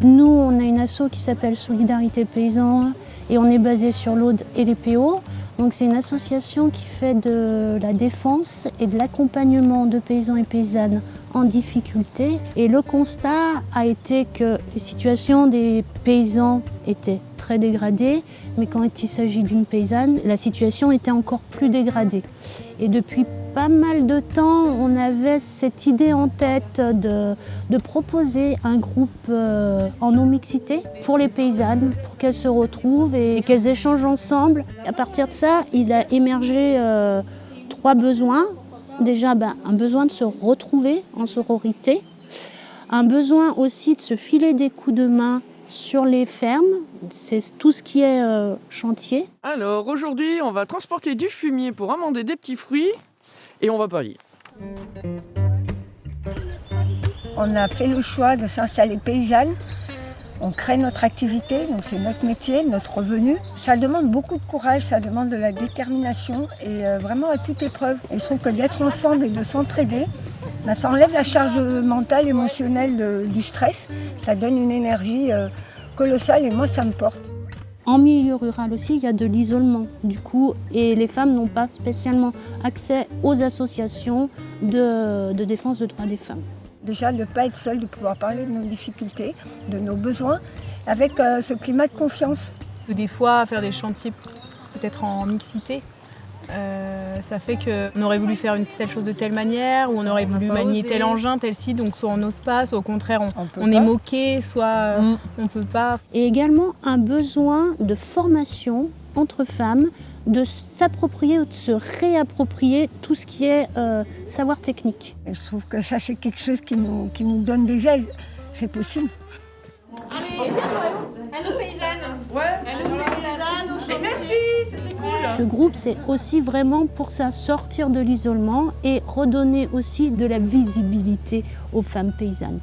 Nous, on a une asso qui s'appelle Solidarité Paysan et on est basé sur l'Aude et les PO. Donc c'est une association qui fait de la défense et de l'accompagnement de paysans et paysannes en difficulté. Et le constat a été que les situations des paysans étaient très dégradées, mais quand il s'agit d'une paysanne, la situation était encore plus dégradée. Et depuis pas mal de temps, on avait cette idée en tête de proposer un groupe en non-mixité pour les paysannes, pour qu'elles se retrouvent et qu'elles échangent ensemble. À partir de ça, il a émergé 3 besoins. Déjà, un besoin de se retrouver en sororité, un besoin aussi de se filer des coups de main sur les fermes, c'est tout ce qui est chantier. Alors aujourd'hui, on va transporter du fumier pour amender des petits fruits et on va parier. On a fait le choix de s'installer paysanne. On crée notre activité, donc c'est notre métier, notre revenu. Ça demande beaucoup de courage, ça demande de la détermination et vraiment à toute épreuve. Et je trouve que d'être ensemble et de s'entraider, ça enlève la charge mentale, émotionnelle du stress. Ça donne une énergie colossale et moi ça me porte. En milieu rural aussi, il y a de l'isolement du coup et les femmes n'ont pas spécialement accès aux associations de défense des droits des femmes. Déjà, de ne pas être seul, de pouvoir parler de nos difficultés, de nos besoins, avec ce climat de confiance. Des fois, faire des chantiers peut-être en mixité, ça fait qu'on aurait voulu faire telle chose de telle manière, ou on aurait voulu manier tel engin, tel site, donc soit on n'ose pas, soit au contraire on est moqué, soit on ne peut pas. Et également un besoin de formation entre femmes, de s'approprier ou de se réapproprier tout ce qui est savoir technique. Et je trouve que ça c'est quelque chose qui nous donne des ailes, c'est possible. Allez, à nos paysannes. Ouais, À nos paysannes, au chantier. merci, c'était cool. Ce groupe, c'est aussi vraiment pour ça sortir de l'isolement et redonner aussi de la visibilité aux femmes paysannes.